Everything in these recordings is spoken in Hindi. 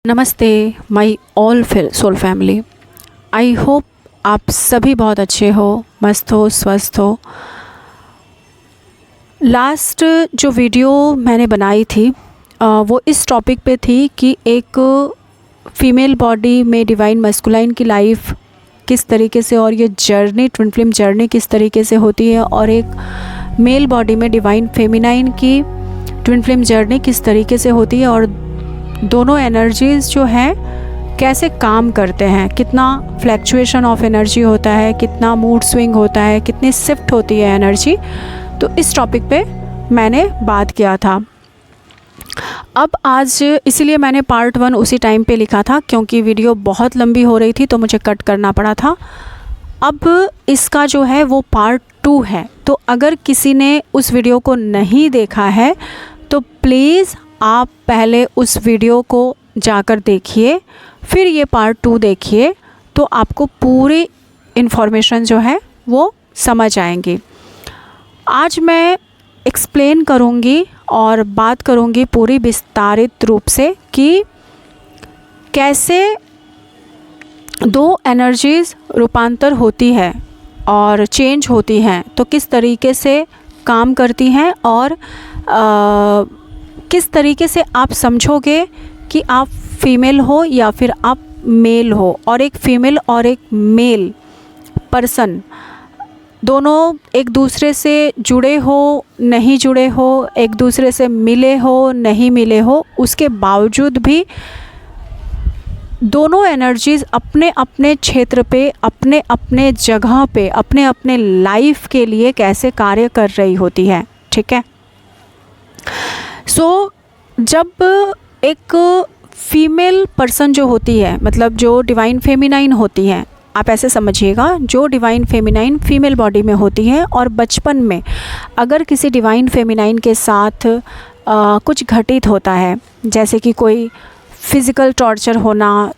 नमस्ते my all soul family. I hope आप सभी बहुत अच्छे हो, मस्त हो, स्वस्थ हो। लास्ट जो वीडियो मैंने बनाई थी वो इस टॉपिक पे थी कि एक फ़ीमेल बॉडी में डिवाइन मस्कुलाइन की लाइफ किस तरीके से और ये जर्नी ट्विन फ्लेम जर्नी किस तरीके से होती है, और एक मेल बॉडी में डिवाइन फेमिनाइन की ट्विन फ्लेम जर्नी किस तरीके से होती है, और दोनों एनर्जीज़ जो हैं कैसे काम करते हैं, कितना फ्लैक्चुएशन ऑफ एनर्जी होता है, कितना मूड स्विंग होता है, कितनी शिफ्ट होती है एनर्जी। तो इस टॉपिक पे मैंने बात किया था। अब आज इसीलिए मैंने पार्ट 1 उसी टाइम पे लिखा था क्योंकि वीडियो बहुत लंबी हो रही थी तो मुझे कट करना पड़ा था। अब इसका जो है वो पार्ट 2 है, तो अगर किसी ने उस वीडियो को नहीं देखा है तो प्लीज़ आप पहले उस वीडियो को जाकर देखिए, फिर ये पार्ट 2 देखिए, तो आपको पूरी इन्फॉर्मेशन जो है वो समझ आएंगी। आज मैं एक्सप्लेन करूँगी और बात करूँगी पूरी विस्तारित रूप से कि कैसे दो एनर्जीज़ रूपांतर होती है और चेंज होती हैं, तो किस तरीके से काम करती हैं और किस तरीके से आप समझोगे कि आप फीमेल हो या फिर आप मेल हो, और एक फ़ीमेल और एक मेल पर्सन दोनों एक दूसरे से जुड़े हो नहीं जुड़े हो, एक दूसरे से मिले हो नहीं मिले हो, उसके बावजूद भी दोनों एनर्जीज़ अपने अपने क्षेत्र पे, अपने अपने जगह पे, अपने अपने लाइफ के लिए कैसे कार्य कर रही होती है। ठीक है। जब एक फ़ीमेल पर्सन जो होती है, मतलब जो डिवाइन फेमिनाइन होती हैं, आप ऐसे समझिएगा, जो डिवाइन फेमिनाइन फीमेल बॉडी में होती हैं और बचपन में अगर किसी डिवाइन फेमिनाइन के साथ कुछ घटित होता है, जैसे कि कोई फ़िज़िकल टॉर्चर होना,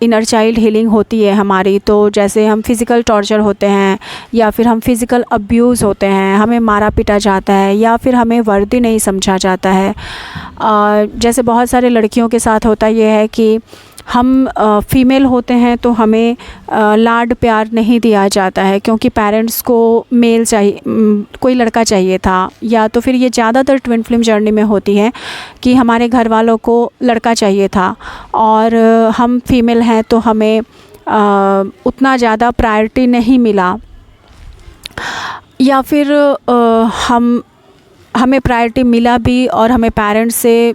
इनर चाइल्ड हीलिंग होती है हमारी, तो जैसे हम फ़िज़िकल टॉर्चर होते हैं या फिर हम फ़िज़िकल अब्यूज़ होते हैं, हमें मारा पीटा जाता है या फिर हमें वर्दी नहीं समझा जाता है। जैसे बहुत सारे लड़कियों के साथ होता ये है कि हम फ़ीमेल होते हैं तो हमें लाड प्यार नहीं दिया जाता है क्योंकि पेरेंट्स को मेल चाहिए, कोई लड़का चाहिए था, या तो फिर ये ज़्यादातर ट्विन फ्लेम जर्नी में होती है कि हमारे घर वालों को लड़का चाहिए था और हम फीमेल हैं तो हमें उतना ज़्यादा प्रायोरिटी नहीं मिला, या फिर हमें प्रायोरिटी मिला भी और हमें पेरेंट्स से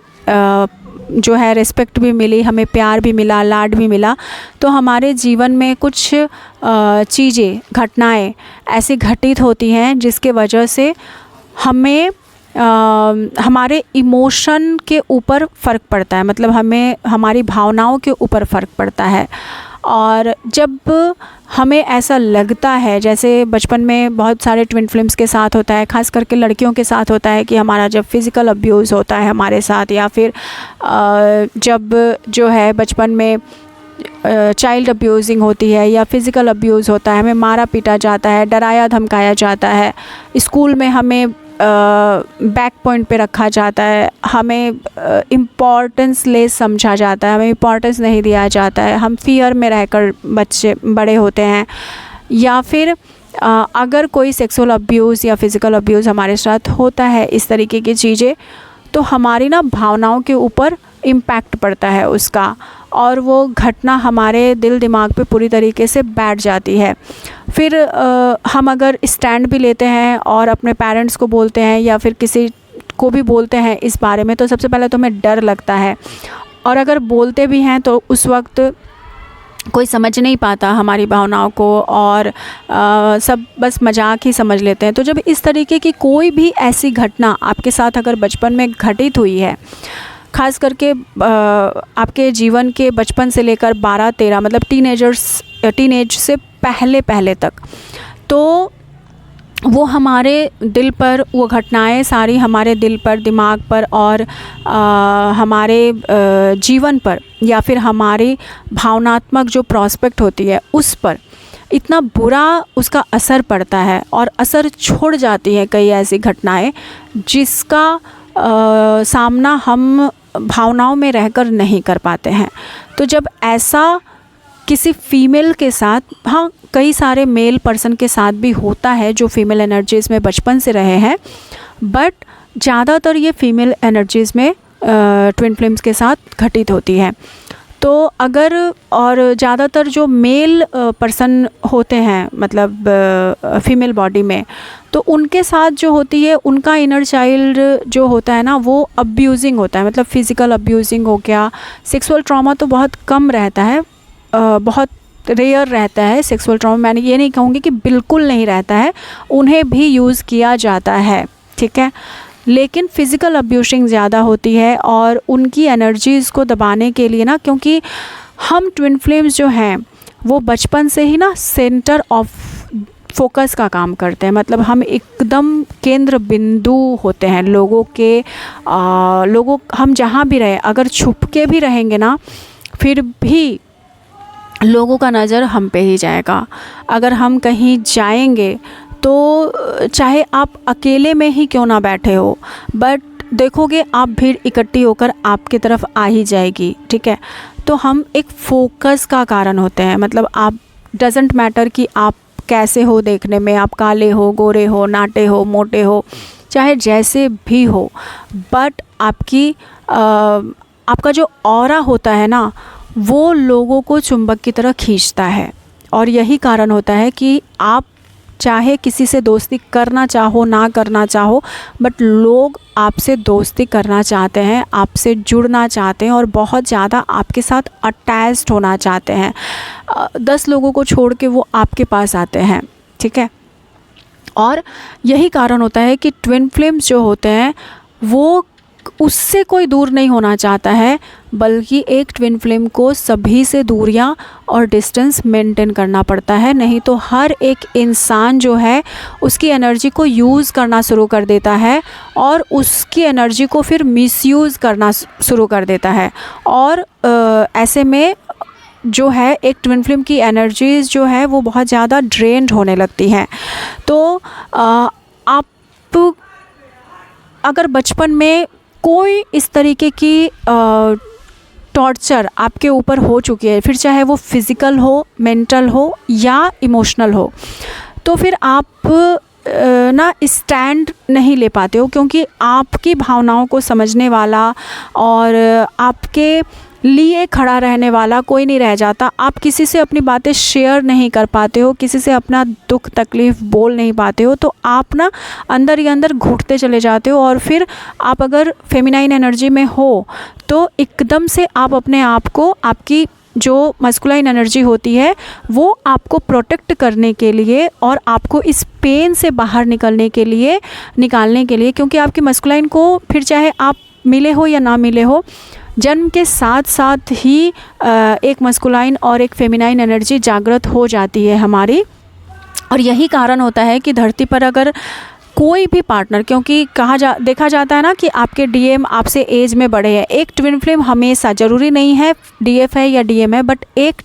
जो है रिस्पेक्ट भी मिली, हमें प्यार भी मिला, लाड भी मिला। तो हमारे जीवन में कुछ चीज़ें, घटनाएं ऐसी घटित होती हैं जिसके वजह से हमें हमारे इमोशन के ऊपर फ़र्क पड़ता है, मतलब हमें हमारी भावनाओं के ऊपर फ़र्क पड़ता है। और जब हमें ऐसा लगता है, जैसे बचपन में बहुत सारे ट्विन फ्लेम्स के साथ होता है, ख़ास करके लड़कियों के साथ होता है कि हमारा जब फ़िज़िकल अब्यूज़ होता है हमारे साथ, या फिर जब जो है बचपन में चाइल्ड अब्यूज़िंग होती है या फ़िज़िकल अब्यूज़ होता है, हमें मारा पीटा जाता है, डराया धमकाया जाता है, स्कूल में हमें बैक पॉइंट पे रखा जाता है, हमें इम्पॉर्टेंस लेस समझा जाता है, हमें इम्पॉर्टेंस नहीं दिया जाता है, हम फियर में रहकर बच्चे बड़े होते हैं, या फिर अगर कोई सेक्सुअल अब्यूज़ या फ़िज़िकल अब्यूज़ हमारे साथ होता है, इस तरीके की चीज़ें, तो हमारी ना भावनाओं के ऊपर इम्पैक्ट पड़ता है उसका, और वो घटना हमारे दिल दिमाग पे पूरी तरीके से बैठ जाती है। फिर हम अगर स्टैंड भी लेते हैं और अपने पेरेंट्स को बोलते हैं या फिर किसी को भी बोलते हैं इस बारे में, तो सबसे पहले तो हमें डर लगता है, और अगर बोलते भी हैं तो उस वक्त कोई समझ नहीं पाता हमारी भावनाओं को, और सब बस मजाक ही समझ लेते हैं। तो जब इस तरीके की कोई भी ऐसी घटना आपके साथ अगर बचपन में घटित हुई है, ख़ास करके आपके जीवन के बचपन से लेकर 12-13, मतलब टीनेज से पहले तक, तो वो हमारे दिल पर, वो घटनाएं सारी हमारे दिल पर, दिमाग पर और हमारे जीवन पर, या फिर हमारी भावनात्मक जो प्रॉस्पेक्ट होती है उस पर इतना बुरा उसका असर पड़ता है, और असर छोड़ जाती है कई ऐसी घटनाएं जिसका सामना हम भावनाओं में रहकर नहीं कर पाते हैं। तो जब ऐसा किसी फीमेल के साथ, हाँ कई सारे मेल पर्सन के साथ भी होता है जो फीमेल एनर्जीज़ में बचपन से रहे हैं, बट ज़्यादातर ये फीमेल एनर्जीज़ में ट्विन फ्लेम्स के साथ घटित होती है। तो अगर, और ज़्यादातर जो मेल पर्सन होते हैं मतलब फीमेल बॉडी में, तो उनके साथ जो होती है उनका इनर चाइल्ड जो होता है ना वो अब्यूजिंग होता है, मतलब फिज़िकल अब्यूजिंग हो गया। सेक्सुअल ट्रॉमा तो बहुत कम रहता है, बहुत रेयर रहता है सेक्सुअल ट्रॉमा। मैंने ये नहीं कहूँगी कि बिल्कुल नहीं रहता है, उन्हें भी यूज़ किया जाता है, ठीक है, लेकिन फ़िज़िकल अब्यूजिंग ज़्यादा होती है। और उनकी एनर्जीज़ को दबाने के लिए ना, क्योंकि हम ट्विन फ्लेम्स जो हैं वो बचपन से ही ना सेंटर ऑफ फोकस का काम करते हैं, मतलब हम एकदम केंद्र बिंदु होते हैं लोगों के। हम जहाँ भी रहें, अगर छुप के भी रहेंगे ना फिर भी लोगों का नज़र हम पे ही जाएगा। अगर हम कहीं जाएंगे तो चाहे आप अकेले में ही क्यों ना बैठे हो, बट देखोगे आप भीड़ इकट्ठी होकर आपकी तरफ आ ही जाएगी, ठीक है। तो हम एक फोकस का कारण होते हैं, मतलब आप डजेंट मैटर कि आप कैसे हो देखने में, आप काले हो, गोरे हो, नाटे हो, मोटे हो, चाहे जैसे भी हो, बट आपका जो ऑरा होता है ना वो लोगों को चुंबक की तरह खींचता है। और यही कारण होता है कि आप चाहे किसी से दोस्ती करना चाहो ना करना चाहो, बट लोग आपसे दोस्ती करना चाहते हैं, आपसे जुड़ना चाहते हैं और बहुत ज़्यादा आपके साथ अटैच्ड होना चाहते हैं। 10 लोगों को छोड़ के वो आपके पास आते हैं, ठीक है। और यही कारण होता है कि ट्विन फ्लेम्स जो होते हैं वो उससे कोई दूर नहीं होना चाहता है, बल्कि एक ट्विन फ्लेम को सभी से दूरियां और डिस्टेंस मेंटेन करना पड़ता है, नहीं तो हर एक इंसान जो है उसकी एनर्जी को यूज़ करना शुरू कर देता है और उसकी एनर्जी को फिर मिसयूज़ करना शुरू कर देता है। और ऐसे में जो है एक ट्विन फ्लेम की एनर्जीज़ जो है वो बहुत ज़्यादा ड्रेन्ड होने लगती हैं। तो आप अगर बचपन में कोई इस तरीके की टॉर्चर आपके ऊपर हो चुकी है, फिर चाहे वो फिज़िकल हो, मेंटल हो या इमोशनल हो, तो फिर आप ना स्टैंड नहीं ले पाते हो, क्योंकि आपकी भावनाओं को समझने वाला और आपके लिए खड़ा रहने वाला कोई नहीं रह जाता। आप किसी से अपनी बातें शेयर नहीं कर पाते हो, किसी से अपना दुख तकलीफ़ बोल नहीं पाते हो, तो आप ना अंदर ही अंदर घुटते चले जाते हो। और फिर आप अगर फेमिनाइन एनर्जी में हो तो एकदम से आप अपने आप को, आपकी जो मस्कुलाइन एनर्जी होती है वो आपको प्रोटेक्ट करने के लिए और आपको इस पेन से बाहर निकालने के लिए, क्योंकि आपकी मस्कुलाइन को फिर चाहे आप मिले हो या ना मिले हो, जन्म के साथ साथ ही एक मस्कुलाइन और एक फेमिनाइन एनर्जी जागृत हो जाती है हमारी। और यही कारण होता है कि धरती पर अगर कोई भी पार्टनर, क्योंकि देखा जाता है ना कि आपके डीएम आपसे एज में बड़े हैं, एक ट्विन फ्लेम हमेशा, ज़रूरी नहीं है डीएफ है या डीएम है, बट एक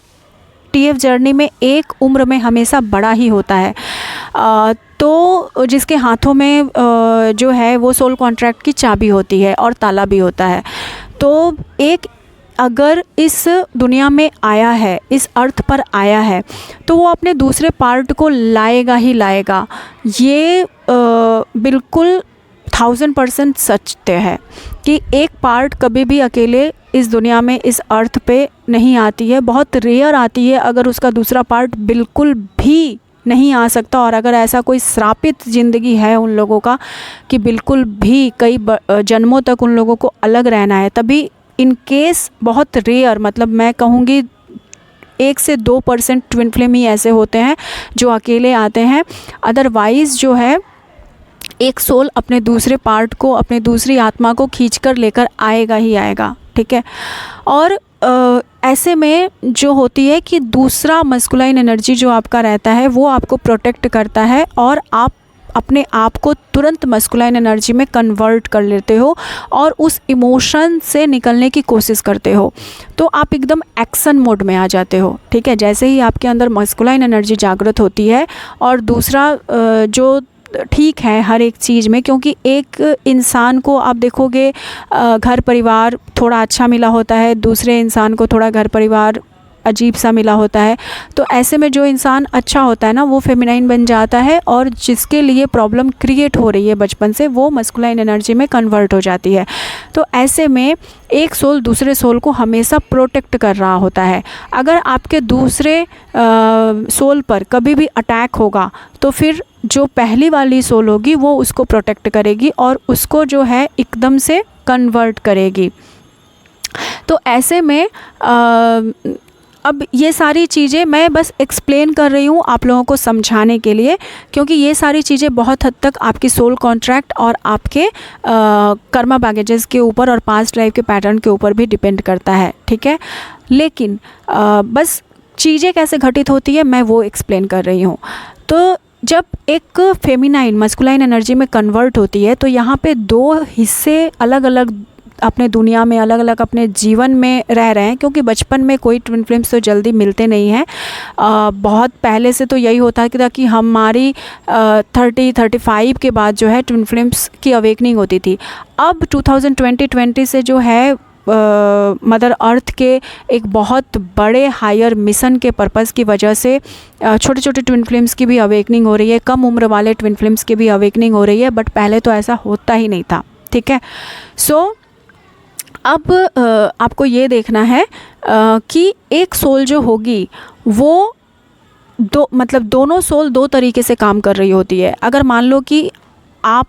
टीएफ जर्नी में एक उम्र में हमेशा बड़ा ही होता है। तो जिसके हाथों में जो है वो सोल कॉन्ट्रैक्ट की चाबी होती है और ताला भी होता है। तो एक अगर इस दुनिया में आया है, इस अर्थ पर आया है, तो वो अपने दूसरे पार्ट को लाएगा ही लाएगा। ये बिल्कुल 1000% सत्य है कि एक पार्ट कभी भी अकेले इस दुनिया में, इस अर्थ पे नहीं आती है, बहुत रेयर आती है अगर उसका दूसरा पार्ट बिल्कुल भी नहीं आ सकता। और अगर ऐसा कोई श्रापित ज़िंदगी है उन लोगों का कि बिल्कुल भी कई जन्मों तक उन लोगों को अलग रहना है, तभी इन केस बहुत रेयर, मतलब मैं कहूँगी 1 से 2% ट्विन फ्लेम ही ऐसे होते हैं जो अकेले आते हैं। अदरवाइज़ जो है एक सोल अपने दूसरे पार्ट को, अपने दूसरी आत्मा को खींच कर लेकर आएगा ही आएगा, ठीक है। और ऐसे में जो होती है कि दूसरा मस्कुलाइन एनर्जी जो आपका रहता है वो आपको प्रोटेक्ट करता है और आप अपने आप को तुरंत मस्कुलाइन एनर्जी में कन्वर्ट कर लेते हो और उस इमोशन से निकलने की कोशिश करते हो, तो आप एकदम एक्शन मोड में आ जाते हो, ठीक है। जैसे ही आपके अंदर मस्कुलाइन एनर्जी जागृत होती है और दूसरा जो ठीक है हर एक चीज़ में, क्योंकि एक इंसान को आप देखोगे घर परिवार थोड़ा अच्छा मिला होता है, दूसरे इंसान को थोड़ा घर परिवार अजीब सा मिला होता है। तो ऐसे में जो इंसान अच्छा होता है ना वो फेमिनाइन बन जाता है, और जिसके लिए प्रॉब्लम क्रिएट हो रही है बचपन से वो मस्कुलाइन एनर्जी में कन्वर्ट हो जाती है। तो ऐसे में एक सोल दूसरे सोल को हमेशा प्रोटेक्ट कर रहा होता है। अगर आपके दूसरे सोल पर कभी भी अटैक होगा तो फिर जो पहली वाली सोल होगी वो उसको प्रोटेक्ट करेगी और उसको जो है एकदम से कन्वर्ट करेगी। तो ऐसे में अब ये सारी चीज़ें मैं बस एक्सप्लेन कर रही हूँ आप लोगों को समझाने के लिए, क्योंकि ये सारी चीज़ें बहुत हद तक आपकी सोल कॉन्ट्रैक्ट और आपके कर्मा बैगेजेस के ऊपर और पास्ट लाइफ के पैटर्न के ऊपर भी डिपेंड करता है, ठीक है। लेकिन बस चीज़ें कैसे घटित होती है मैं वो एक्सप्लेन कर रही हूँ। तो जब एक फेमिनाइन मस्कुलाइन एनर्जी में कन्वर्ट होती है तो यहाँ पे दो हिस्से अलग अलग अपने दुनिया में, अलग अलग अपने जीवन में रह रहे हैं, क्योंकि बचपन में कोई ट्विन फ्लेम्स तो जल्दी मिलते नहीं हैं। बहुत पहले से तो यही होता था कि हमारी 30-35 के बाद जो है ट्विन फ्लेम्स की अवेकनिंग होती थी। अब 2020 से जो है मदर अर्थ के एक बहुत बड़े हायर मिशन के पर्पस की वजह से छोटे छोटे ट्विन फ्लेम्स की भी अवेकनिंग हो रही है, कम उम्र वाले ट्विन फ्लेम्स की भी अवेकनिंग हो रही है, बट पहले तो ऐसा होता ही नहीं था, ठीक है। सो अब आपको ये देखना है कि एक सोल जो होगी वो दोनों सोल दो तरीके से काम कर रही होती है। अगर मान लो कि आप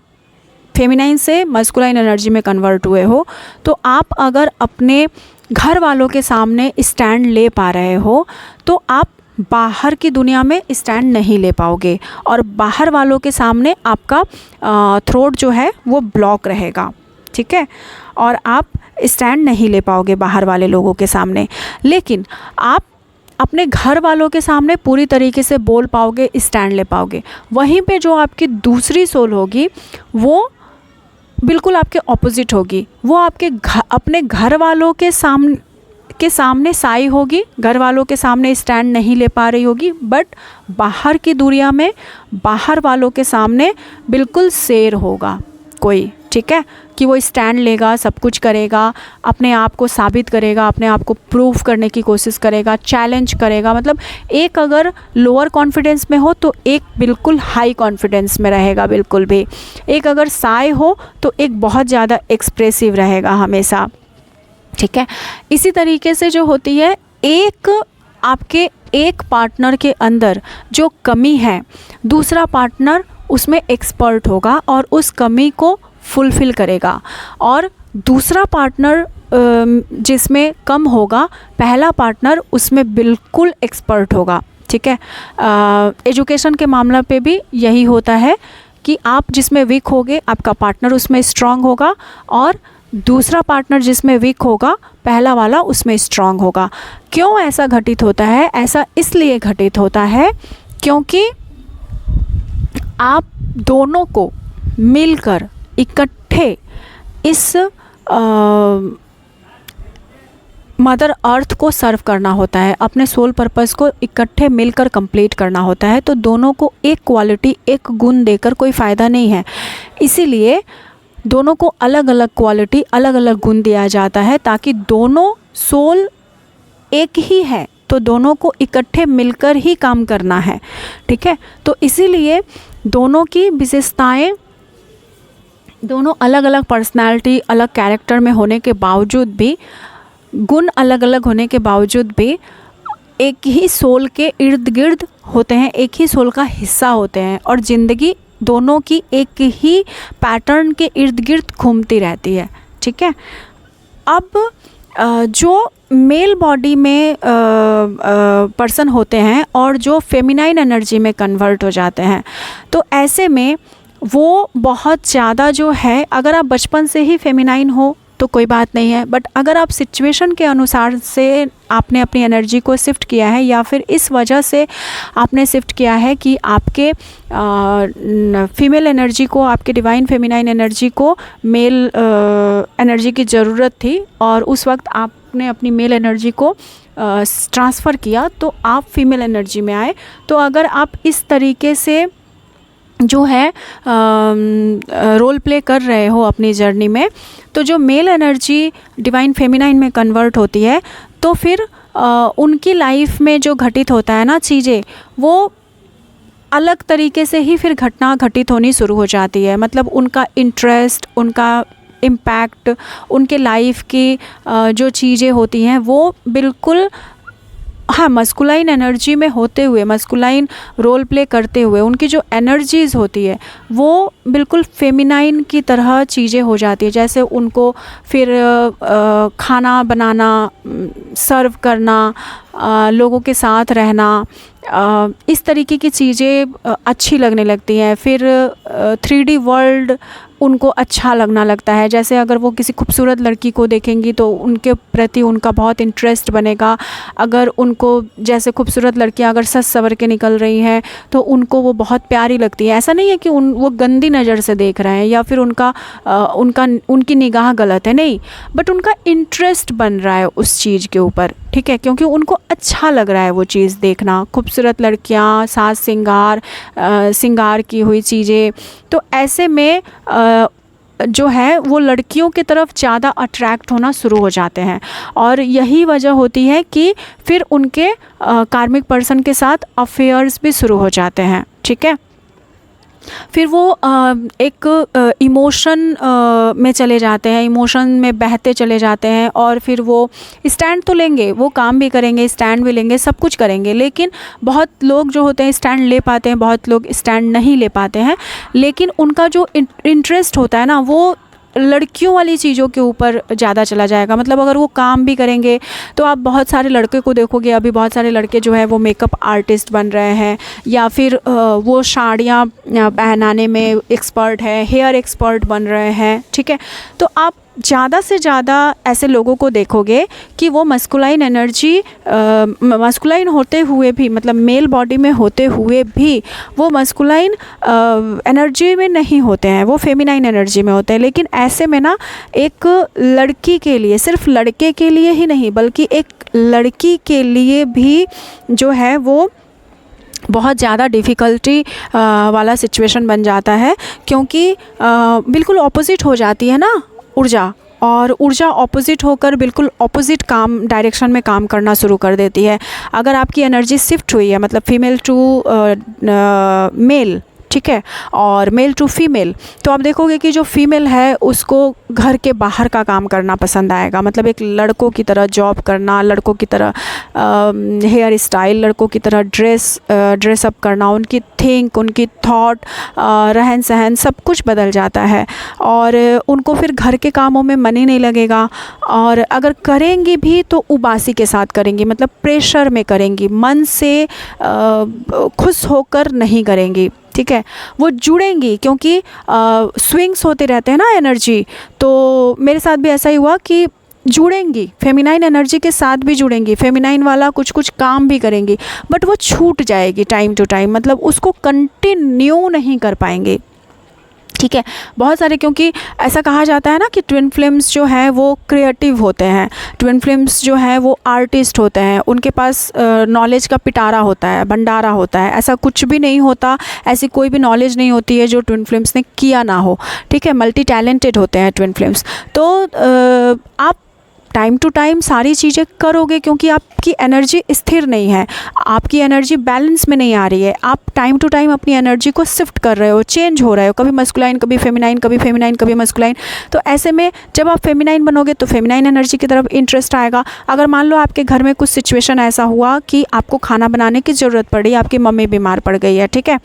फेमिनाइन से मस्कुलाइन एनर्जी में कन्वर्ट हुए हो तो आप अगर अपने घर वालों के सामने स्टैंड ले पा रहे हो तो आप बाहर की दुनिया में स्टैंड नहीं ले पाओगे, और बाहर वालों के सामने आपका थ्रोट जो है वो ब्लॉक रहेगा, ठीक है, और आप स्टैंड नहीं ले पाओगे बाहर वाले लोगों के सामने। लेकिन आप अपने घर वालों के सामने पूरी तरीके से बोल पाओगे, स्टैंड ले पाओगे। वहीं पे जो आपकी दूसरी सोल होगी वो बिल्कुल आपके ऑपोजिट होगी। वो आपके अपने घर वालों के सामने साई होगी, घर वालों के सामने स्टैंड नहीं ले पा रही होगी, बट बाहर की दुनिया में बाहर वालों के सामने बिल्कुल शेर होगा कोई, ठीक है, कि वो स्टैंड लेगा, सब कुछ करेगा, अपने आप को साबित करेगा, अपने आप को प्रूव करने की कोशिश करेगा, चैलेंज करेगा। मतलब एक अगर लोअर कॉन्फिडेंस में हो तो एक बिल्कुल हाई कॉन्फिडेंस में रहेगा बिल्कुल भी। एक अगर साय हो तो एक बहुत ज़्यादा एक्सप्रेसिव रहेगा हमेशा, ठीक है। इसी तरीके से जो होती है आपके एक पार्टनर के अंदर जो कमी है दूसरा पार्टनर उसमें एक्सपर्ट होगा और उस कमी को फुलफ़िल करेगा, और दूसरा पार्टनर जिसमें कम होगा पहला पार्टनर उसमें बिल्कुल एक्सपर्ट होगा, ठीक है। एजुकेशन के मामला पे भी यही होता है कि आप जिसमें वीक होगे आपका पार्टनर उसमें स्ट्रांग होगा, और दूसरा पार्टनर जिसमें वीक होगा पहला वाला उसमें स्ट्रांग होगा। क्यों ऐसा घटित होता है? ऐसा इसलिए घटित होता है क्योंकि आप दोनों को मिलकर इकट्ठे इस मदर अर्थ को सर्व करना होता है, अपने सोल पर्पस को इकट्ठे मिलकर कंप्लीट करना होता है। तो दोनों को एक क्वालिटी, एक गुण देकर कोई फ़ायदा नहीं है, इसीलिए दोनों को अलग अलग क्वालिटी, अलग अलग गुण दिया जाता है, ताकि दोनों सोल एक ही है तो दोनों को इकट्ठे मिलकर ही काम करना है, ठीक है। तो इसीलिए दोनों की विशेषताएं, दोनों अलग अलग पर्सनालिटी, अलग कैरेक्टर में होने के बावजूद भी, गुण अलग अलग होने के बावजूद भी एक ही सोल के इर्द गिर्द होते हैं, एक ही सोल का हिस्सा होते हैं, और ज़िंदगी दोनों की एक ही पैटर्न के इर्द गिर्द घूमती रहती है, ठीक है। अब जो मेल बॉडी में पर्सन होते हैं और जो फेमिनाइन एनर्जी में कन्वर्ट हो जाते हैं, तो ऐसे में वो बहुत ज़्यादा जो है, अगर आप बचपन से ही फेमिनाइन हो तो कोई बात नहीं है, बट अगर आप सिचुएशन के अनुसार से आपने अपनी एनर्जी को शिफ्ट किया है, या फिर इस वजह से आपने शिफ्ट किया है कि आपके फीमेल एनर्जी को, आपके डिवाइन फेमिनाइन एनर्जी को मेल एनर्जी की ज़रूरत थी, और उस वक्त आपने अपनी मेल एनर्जी को ट्रांसफ़र किया तो आप फीमेल एनर्जी में आए। तो अगर आप इस तरीके से जो है रोल प्ले कर रहे हो अपनी जर्नी में, तो जो मेल एनर्जी डिवाइन फेमिनाइन में कन्वर्ट होती है, तो फिर उनकी लाइफ में जो घटित होता है ना चीज़ें, वो अलग तरीके से ही फिर घटना घटित होनी शुरू हो जाती है। मतलब उनका इंटरेस्ट, उनका इम्पैक्ट, उनके लाइफ की जो चीज़ें होती हैं वो बिल्कुल, हाँ, मस्कुलाइन एनर्जी में होते हुए, मस्कुलाइन रोल प्ले करते हुए उनकी जो एनर्जीज़ होती है वो बिल्कुल फेमिनाइन की तरह चीज़ें हो जाती है। जैसे उनको फिर खाना बनाना, सर्व करना, लोगों के साथ रहना, इस तरीके की चीज़ें अच्छी लगने लगती हैं। फिर 3D वर्ल्ड उनको अच्छा लगना लगता है। जैसे अगर वो किसी खूबसूरत लड़की को देखेंगी तो उनके प्रति उनका बहुत इंटरेस्ट बनेगा। अगर उनको, जैसे खूबसूरत लड़कियां अगर सज सवर के निकल रही हैं तो उनको वो बहुत प्यारी लगती है। ऐसा नहीं है कि वो गंदी नज़र से देख रहे हैं या फिर उनकी निगाह गलत है, नहीं, बट उनका इंटरेस्ट बन रहा है उस चीज़ के ऊपर, ठीक है, क्योंकि उनको अच्छा लग रहा है वो चीज़ देखना, खूबसूरत लड़कियां, साज सिंगार की हुई चीज़ें। तो ऐसे में जो है वो लड़कियों की तरफ ज़्यादा अट्रैक्ट होना शुरू हो जाते हैं, और यही वजह होती है कि फिर उनके कार्मिक पर्सन के साथ अफेयर्स भी शुरू हो जाते हैं, ठीक है। फिर वो एक इमोशन में चले जाते हैं, इमोशन में बहते चले जाते हैं, और फिर वो स्टैंड तो लेंगे, वो काम भी करेंगे, स्टैंड भी लेंगे, सब कुछ करेंगे। लेकिन बहुत लोग जो होते हैं स्टैंड ले पाते हैं, बहुत लोग स्टैंड नहीं ले पाते हैं। लेकिन उनका जो इंटरेस्ट होता है ना, वो लड़कियों वाली चीज़ों के ऊपर ज़्यादा चला जाएगा। मतलब अगर वो काम भी करेंगे तो आप बहुत सारे लड़के को देखोगे, अभी बहुत सारे लड़के जो है वो मेकअप आर्टिस्ट बन रहे हैं, या फिर वो साड़ियाँ पहनाने में एक्सपर्ट है, हेयर एक्सपर्ट बन रहे हैं, ठीक है। तो आप ज़्यादा से ज़्यादा ऐसे लोगों को देखोगे कि वो मस्कुलाइन एनर्जी, मस्कुलाइन होते हुए भी, मतलब मेल बॉडी में होते हुए भी वो मस्कुलाइन एनर्जी में नहीं होते हैं, वो फेमिनाइन एनर्जी में होते हैं। लेकिन ऐसे में ना एक लड़की के लिए, सिर्फ लड़के के लिए ही नहीं बल्कि एक लड़की के लिए भी जो है वो बहुत ज़्यादा डिफ़िकल्टी वाला सिचुएशन बन जाता है, क्योंकि बिल्कुल ऑपोजिट हो जाती है ना ऊर्जा, और ऊर्जा ऑपोजिट होकर बिल्कुल ऑपोजिट काम डायरेक्शन में काम करना शुरू कर देती है। अगर आपकी एनर्जी शिफ्ट हुई है, मतलब फीमेल टू मेल, ठीक है, और मेल टू फीमेल, तो आप देखोगे कि जो फीमेल है उसको घर के बाहर का काम करना पसंद आएगा। मतलब एक लड़कों की तरह जॉब करना, लड़कों की तरह हेयर स्टाइल, लड़कों की तरह ड्रेसअप करना, उनकी थिंक, उनकी थॉट, रहन सहन सब कुछ बदल जाता है, और उनको फिर घर के कामों में मन ही नहीं लगेगा। और अगर करेंगी भी तो उबासी के साथ करेंगी, मतलब प्रेशर में करेंगी, मन से खुश होकर नहीं करेंगी, ठीक है। वो जुड़ेंगी क्योंकि स्विंग्स होते रहते हैं ना एनर्जी। तो मेरे साथ भी ऐसा ही हुआ कि जुड़ेंगी, फेमिनाइन एनर्जी के साथ भी जुड़ेंगी, फेमिनाइन वाला कुछ कुछ काम भी करेंगी, बट वो छूट जाएगी टाइम टू टाइम, मतलब उसको कंटिन्यू नहीं कर पाएंगे, ठीक है। बहुत सारे, क्योंकि ऐसा कहा जाता है ना कि ट्विन फ्लेम्स जो है वो क्रिएटिव होते हैं, ट्विन फ्लेम्स जो है वो आर्टिस्ट होते हैं, उनके पास नॉलेज का पिटारा होता है, भंडारा होता है। ऐसा कुछ भी नहीं होता, ऐसी कोई भी नॉलेज नहीं होती है जो ट्विन फ्लेम्स ने किया ना हो, ठीक है। मल्टी टैलेंटेड होते हैं ट्विन फ्लेम्स। तो आप टाइम टू टाइम सारी चीज़ें करोगे, क्योंकि आपकी एनर्जी स्थिर नहीं है, आपकी एनर्जी बैलेंस में नहीं आ रही है। आप टाइम टू टाइम अपनी एनर्जी को शिफ्ट कर रहे हो, चेंज हो रहे हो, कभी मस्कुलाइन कभी फेमिनाइन, कभी फेमिनाइन कभी मस्कुलाइन। तो ऐसे में जब आप फेमिनाइन बनोगे तो फेमिनाइन एनर्जी की तरफ इंटरेस्ट आएगा। अगर मान लो आपके घर में कुछ सिचुएशन ऐसा हुआ कि आपको खाना बनाने की ज़रूरत पड़ी, आपकी मम्मी बीमार पड़ गई है, ठीक है,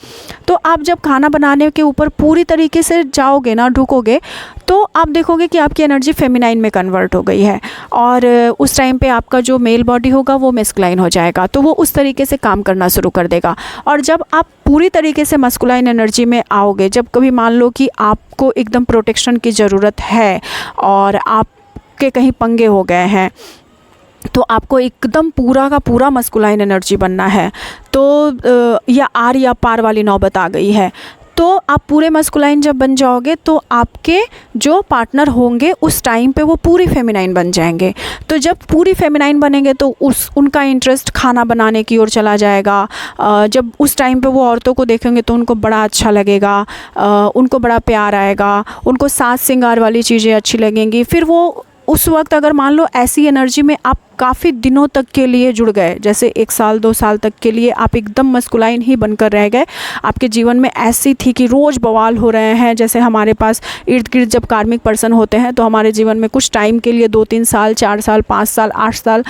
तो आप जब खाना बनाने के ऊपर पूरी तरीके से जाओगे ना, ढुकोगे, तो आप देखोगे कि आपकी एनर्जी फेमिनाइन में कन्वर्ट हो गई है, और उस टाइम पे आपका जो मेल बॉडी होगा वो मस्कुलाइन हो जाएगा, तो वो उस तरीके से काम करना शुरू कर देगा। और जब आप पूरी तरीके से मस्कुलाइन एनर्जी में आओगे, जब कभी मान लो कि आपको एकदम प्रोटेक्शन की ज़रूरत है और आपके कहीं पंगे हो गए हैं, तो आपको एकदम पूरा का पूरा मस्कुलाइन एनर्जी बनना है, तो या आर या पार वाली नौबत आ गई है, तो आप पूरे मस्कुलाइन जब बन जाओगे तो आपके जो पार्टनर होंगे उस टाइम पे वो पूरी फेमिनाइन बन जाएंगे। तो जब पूरी फेमिनाइन बनेंगे तो उनका इंटरेस्ट खाना बनाने की ओर चला जाएगा। जब उस टाइम पे वो औरतों को देखेंगे तो उनको बड़ा अच्छा लगेगा, उनको बड़ा प्यार आएगा, उनको साज सिंगार वाली चीज़ें अच्छी लगेंगी। फिर वो उस वक्त अगर मान लो ऐसी एनर्जी में आप काफ़ी दिनों तक के लिए जुड़ गए, जैसे 1 साल 2 साल तक के लिए आप एकदम मस्कुलाइन ही बनकर रह गए, आपके जीवन में ऐसी थी कि रोज़ बवाल हो रहे हैं। जैसे हमारे पास इर्द गिर्द जब कार्मिक पर्सन होते हैं तो हमारे जीवन में कुछ टाइम के लिए 2-3 साल 4 साल 5 साल 8 साल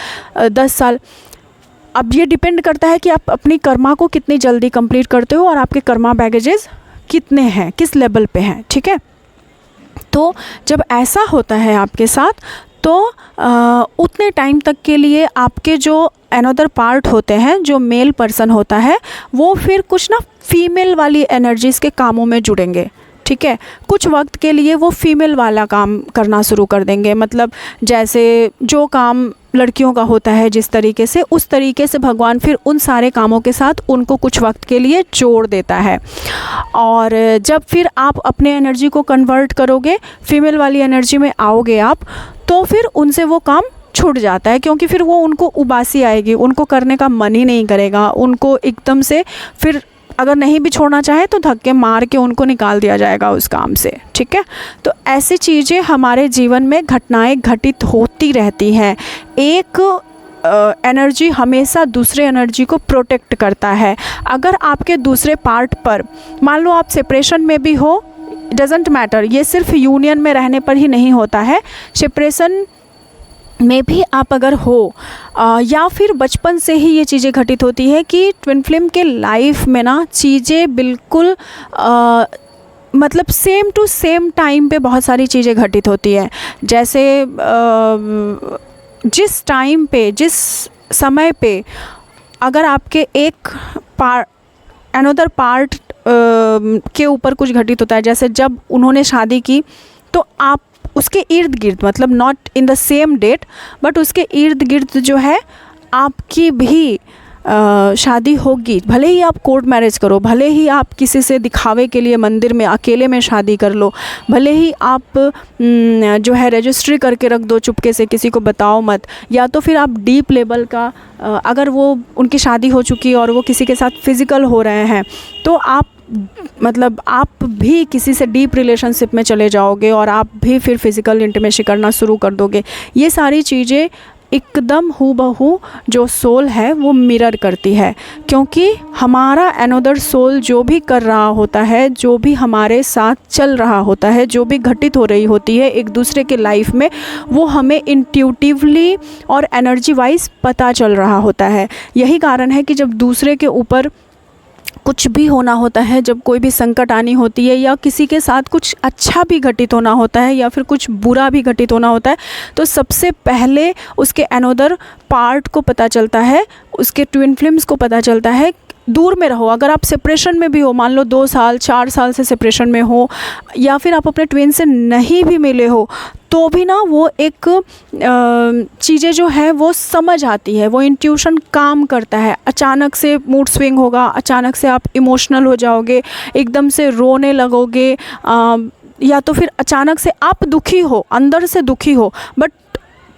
10 साल, अब ये डिपेंड करता है कि आप अपनी कर्मा को कितनी जल्दी कंप्लीट करते हो और आपके कर्मा बैगेजेस कितने हैं, किस लेवल पे हैं। ठीक है, तो जब ऐसा होता है आपके साथ तो उतने टाइम तक के लिए आपके जो अनदर पार्ट होते हैं, जो मेल पर्सन होता है, वो फिर कुछ ना फीमेल वाली एनर्जीज़ के कामों में जुड़ेंगे। ठीक है, कुछ वक्त के लिए वो फीमेल वाला काम करना शुरू कर देंगे। मतलब जैसे जो काम लड़कियों का होता है जिस तरीके से, उस तरीके से भगवान फिर उन सारे कामों के साथ उनको कुछ वक्त के लिए जोड़ देता है। और जब फिर आप अपने एनर्जी को कन्वर्ट करोगे, फीमेल वाली एनर्जी में आओगे आप, तो फिर उनसे वो काम छूट जाता है, क्योंकि फिर वो उनको उबासी आएगी, उनको करने का मन ही नहीं करेगा, उनको एकदम से फिर अगर नहीं भी छोड़ना चाहे तो धक्के मार के उनको निकाल दिया जाएगा उस काम से। ठीक है, तो ऐसी चीज़ें हमारे जीवन में घटनाएं घटित होती रहती हैं। एक एनर्जी हमेशा दूसरे एनर्जी को प्रोटेक्ट करता है। अगर आपके दूसरे पार्ट पर मान लो आप सेपरेशन में भी हो, डजेंट मैटर, ये सिर्फ यूनियन में रहने पर ही नहीं होता है, सेपरेशन में भी आप अगर हो या फिर बचपन से ही ये चीज़ें घटित होती है कि ट्विन फ्लेम के लाइफ में ना चीज़ें बिल्कुल मतलब सेम टू सेम टाइम पे बहुत सारी चीज़ें घटित होती है। जैसे जिस टाइम पे, जिस समय पे अगर आपके एक अनदर पार्ट के ऊपर कुछ घटित होता है, जैसे जब उन्होंने शादी की तो आप उसके इर्द गिर्द, मतलब not in the same date but उसके इर्द गिर्द जो है आपकी भी शादी होगी। भले ही आप कोर्ट मैरिज करो, भले ही आप किसी से दिखावे के लिए मंदिर में अकेले में शादी कर लो, भले ही आप जो है रजिस्ट्री करके रख दो चुपके से, किसी को बताओ मत, या तो फिर आप डीप लेवल का अगर वो उनकी शादी हो चुकी और वो किसी के साथ फिज़िकल हो रहे हैं तो आप मतलब आप भी किसी से डीप रिलेशनशिप में चले जाओगे और आप भी फिर फिज़िकल इंटीमेसी करना शुरू कर दोगे। ये सारी चीज़ें एकदम हूबहू जो सोल है वो मिरर करती है, क्योंकि हमारा अनदर सोल जो भी कर रहा होता है, जो भी हमारे साथ चल रहा होता है, जो भी घटित हो रही होती है एक दूसरे के लाइफ में, वो हमें इंट्यूटिवली और एनर्जी वाइज पता चल रहा होता है। यही कारण है कि जब दूसरे के ऊपर कुछ भी होना होता है, जब कोई भी संकट आनी होती है या किसी के साथ कुछ अच्छा भी घटित होना होता है या फिर कुछ बुरा भी घटित होना होता है, तो सबसे पहले उसके अनदर पार्ट को पता चलता है, उसके ट्विन फ्लेम्स को पता चलता है। दूर में रहो, अगर आप सेपरेशन में भी हो, मान लो 2 साल 4 साल से सेपरेशन में हो, या फिर आप अपने ट्विन से नहीं भी मिले हो, तो भी ना वो एक चीज़ें जो है वो समझ आती है, वो इंट्यूशन काम करता है। अचानक से मूड स्विंग होगा, अचानक से आप इमोशनल हो जाओगे, एकदम से रोने लगोगे, या तो फिर अचानक से आप दुखी हो, अंदर से दुखी हो, बट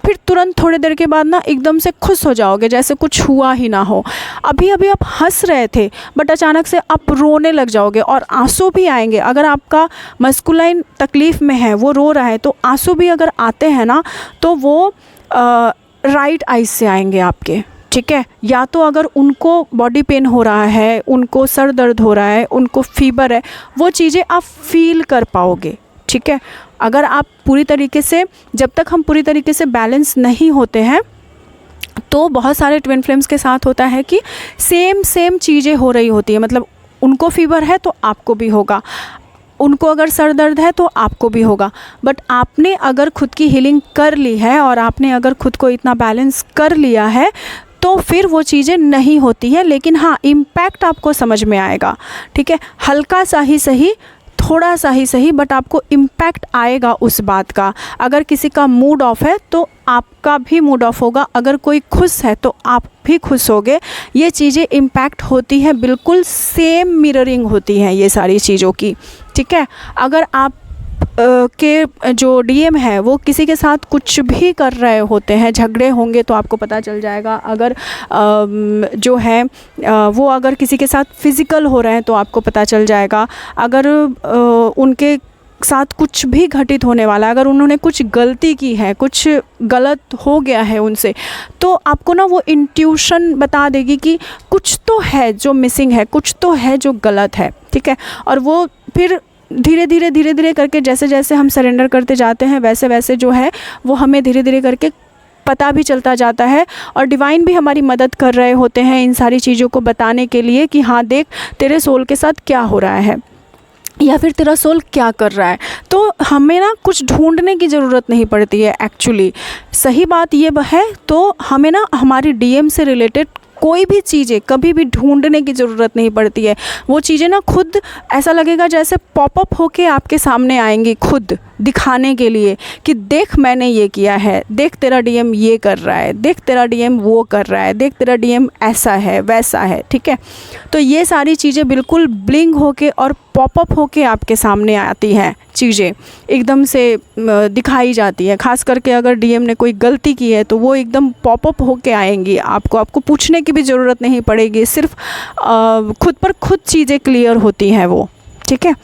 फिर तुरंत थोड़ी देर के बाद ना एकदम से खुश हो जाओगे जैसे कुछ हुआ ही ना हो। अभी अभी आप हंस रहे थे बट अचानक से आप रोने लग जाओगे और आंसू भी आएंगे। अगर आपका मस्कुलाइन तकलीफ़ में है, वो रो रहा है, तो आंसू भी अगर आते हैं ना तो वो राइट आइज से आएंगे आपके। ठीक है, या तो अगर उनको बॉडी पेन हो रहा है, उनको सर दर्द हो रहा है, उनको फीवर है, वो चीज़ें आप फील कर पाओगे। ठीक है, अगर आप पूरी तरीके से, जब तक हम पूरी तरीके से बैलेंस नहीं होते हैं तो बहुत सारे ट्विन फ्लेम्स के साथ होता है कि सेम चीज़ें हो रही होती है। मतलब उनको फीवर है तो आपको भी होगा, उनको अगर सर दर्द है तो आपको भी होगा। बट आपने अगर खुद की हीलिंग कर ली है और आपने अगर खुद को इतना बैलेंस कर लिया है तो फिर वो चीज़ें नहीं होती है, लेकिन हाँ इम्पैक्ट आपको समझ में आएगा। ठीक है, हल्का सा ही सही, थोड़ा सा ही सही, बट आपको इम्पैक्ट आएगा उस बात का। अगर किसी का मूड ऑफ है तो आपका भी मूड ऑफ होगा, अगर कोई खुश है तो आप भी खुश होगे। ये चीज़ें इम्पैक्ट होती हैं, बिल्कुल सेम मिररिंग होती हैं ये सारी चीज़ों की, ठीक है। अगर आप के जो डीएम है वो किसी के साथ कुछ भी कर रहे होते हैं, झगड़े होंगे तो आपको पता चल जाएगा। अगर जो है वो अगर किसी के साथ फिज़िकल हो रहे हैं तो आपको पता चल जाएगा। अगर उनके साथ कुछ भी घटित होने वाला है, अगर उन्होंने कुछ गलती की है, कुछ गलत हो गया है उनसे, तो आपको ना वो इंट्यूशन बता देगी कि कुछ तो है जो मिसिंग है, कुछ तो है जो गलत है, ठीक है। और वो फिर धीरे धीरे करके जैसे जैसे हम सरेंडर करते जाते हैं वैसे वैसे जो है वो हमें धीरे धीरे करके पता भी चलता जाता है। और डिवाइन भी हमारी मदद कर रहे होते हैं इन सारी चीज़ों को बताने के लिए कि हाँ देख तेरे सोल के साथ क्या हो रहा है, या फिर तेरा सोल क्या कर रहा है। तो हमें ना कुछ ढूंढने की ज़रूरत नहीं पड़ती है एक्चुअली। सही बात ये है, तो हमें ना हमारी डीएम से रिलेटेड कोई भी चीज़ें कभी भी ढूंढने की ज़रूरत नहीं पड़ती है। वो चीज़ें ना खुद ऐसा लगेगा जैसे पॉपअप होके आपके सामने आएंगी, खुद दिखाने के लिए कि देख मैंने ये किया है, देख तेरा डीएम ये कर रहा है, देख तेरा डीएम वो कर रहा है, देख तेरा डीएम ऐसा है वैसा है, ठीक है। तो ये सारी चीज़ें बिल्कुल ब्लिंक होके और पॉपअप होके आपके सामने आती हैं, चीज़ें एकदम से दिखाई जाती हैं। खास करके अगर डीएम ने कोई गलती की है तो वो एकदम पॉपअप होके आएंगी, आपको पूछने की भी ज़रूरत नहीं पड़ेगी, सिर्फ खुद पर खुद चीज़ें क्लियर होती हैं वो, ठीक है।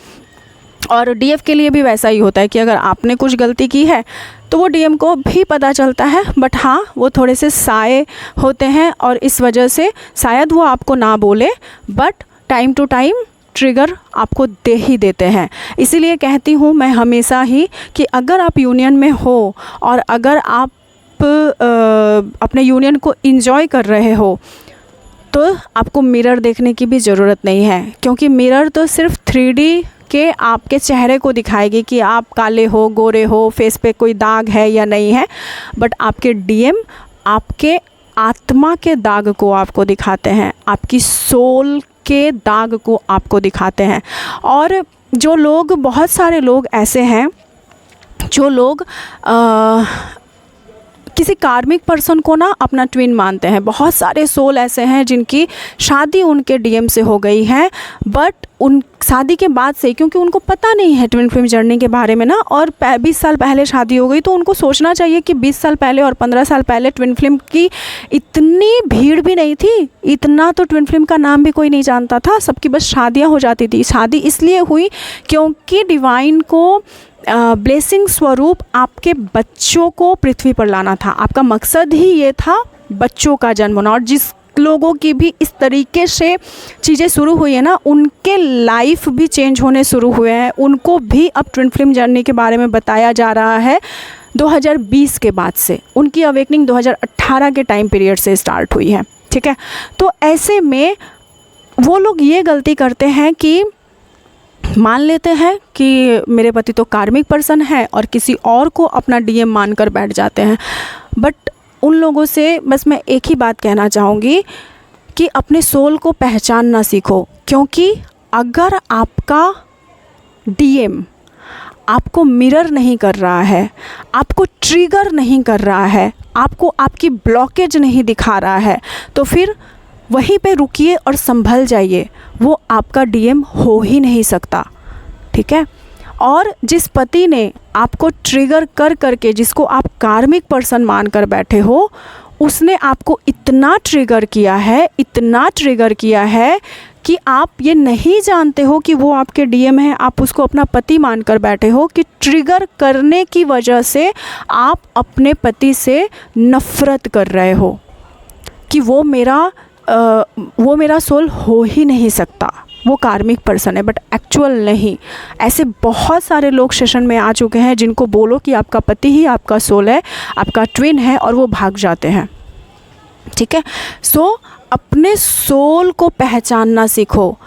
और डीएफ के लिए भी वैसा ही होता है कि अगर आपने कुछ गलती की है तो वो डीएम को भी पता चलता है, बट हाँ वो थोड़े से साए होते हैं और इस वजह से शायद वो आपको ना बोले, but time to time trigger आपको दे ही देते हैं। इसीलिए कहती हूँ मैं हमेशा ही कि अगर आप यूनियन में हो और अगर आप अपने यूनियन को एंजॉय कर रहे हो तो आपको मिरर देखने की भी ज़रूरत नहीं है, क्योंकि मिरर तो सिर्फ 3D के आपके चेहरे को दिखाएगी कि आप काले हो, गोरे हो, फेस पे कोई दाग है या नहीं है, बट आपके डीएम आपके आत्मा के दाग को आपको दिखाते हैं, आपकी सोल के दाग को आपको दिखाते हैं। और जो लोग, बहुत सारे लोग ऐसे हैं जो लोग किसी कार्मिक पर्सन को ना अपना ट्विन मानते हैं। बहुत सारे सोल ऐसे हैं जिनकी शादी उनके डीएम से हो गई है, बट उन शादी के बाद से, क्योंकि उनको पता नहीं है ट्विन फ्लेम जर्नी के बारे में ना, और 20 साल पहले शादी हो गई, तो उनको सोचना चाहिए कि 20 साल पहले और 15 साल पहले ट्विन फ्लेम की इतनी भीड़ भी नहीं थी, इतना तो ट्विन फ्लेम का नाम भी कोई नहीं जानता था, सबकी बस शादियाँ हो जाती थी। शादी इसलिए हुई क्योंकि डिवाइन को ब्लेसिंग स्वरूप आपके बच्चों को पृथ्वी पर लाना था। आपका मकसद ही ये था बच्चों का जन्म होना। और जिस लोगों की भी इस तरीके से चीज़ें शुरू हुई है ना, उनके लाइफ भी चेंज होने शुरू हुए हैं, उनको भी अब ट्विन फ्लेम जर्नी के बारे में बताया जा रहा है 2020 के बाद से। उनकी अवेकनिंग 2018 के टाइम पीरियड से स्टार्ट हुई है, ठीक है। तो ऐसे में वो लोग ये गलती करते हैं कि मान लेते हैं कि मेरे पति तो कार्मिक पर्सन है और किसी और को अपना डीएम मानकर बैठ जाते हैं। बट उन लोगों से बस मैं एक ही बात कहना चाहूँगी कि अपने सोल को पहचानना सीखो, क्योंकि अगर आपका डीएम आपको मिरर नहीं कर रहा है, आपको ट्रिगर नहीं कर रहा है, आपको आपकी ब्लॉकेज नहीं दिखा रहा है, तो फिर वहीं पे रुकिए और संभल जाइए। वो आपका डीएम हो ही नहीं सकता, ठीक है। और जिस पति ने आपको ट्रिगर कर करके, जिसको आप कार्मिक पर्सन मानकर बैठे हो, उसने आपको इतना ट्रिगर किया है, इतना ट्रिगर किया है कि आप ये नहीं जानते हो कि वो आपके डीएम है। आप उसको अपना पति मानकर बैठे हो कि ट्रिगर करने की वजह से आप अपने पति से नफ़रत कर रहे हो कि वो मेरा सोल हो ही नहीं सकता, वो कार्मिक पर्सन है, बट एक्चुअल नहीं। ऐसे बहुत सारे लोग सेशन में आ चुके हैं जिनको बोलो कि आपका पति ही आपका सोल है, आपका ट्विन है, और वो भाग जाते हैं, ठीक है। सो अपने सोल को पहचानना सीखो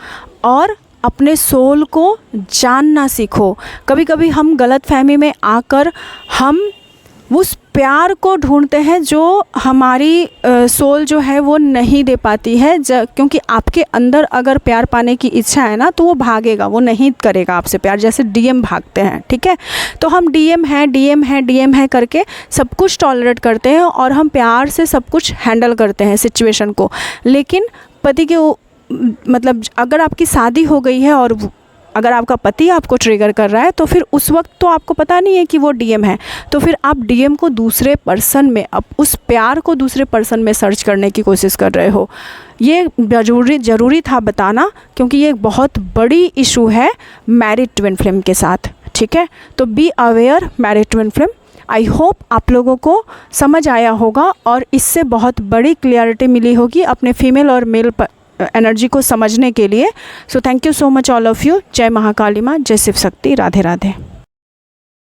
और अपने सोल को जानना सीखो। कभी कभी हम गलत फहमी में आकर हम उस प्यार को ढूंढते हैं जो हमारी सोल जो है वो नहीं दे पाती है। क्योंकि आपके अंदर अगर प्यार पाने की इच्छा है ना, तो वो भागेगा, वो नहीं करेगा आपसे प्यार, जैसे डीएम भागते हैं, ठीक है। तो हम डीएम है करके सब कुछ टॉलरेट करते हैं और हम प्यार से सब कुछ हैंडल करते हैं सिचुएशन को। लेकिन पति के मतलब अगर आपकी शादी हो गई है और अगर आपका पति आपको ट्रिगर कर रहा है, तो फिर उस वक्त तो आपको पता नहीं है कि वो डीएम है, तो फिर आप डीएम को दूसरे पर्सन में, अब उस प्यार को दूसरे पर्सन में सर्च करने की कोशिश कर रहे हो। ये ज़रूरी था बताना, क्योंकि ये एक बहुत बड़ी इशू है मैरिड ट्विन फ्लेम के साथ, ठीक है। तो be aware married twin flame. I hope आप लोगों को समझ आया होगा और इससे बहुत बड़ी क्लियरिटी मिली होगी अपने फीमेल और मेल एनर्जी को समझने के लिए। So thank you so much all of you. जय महाकाली माँ, जय शिव शक्ति, राधे राधे।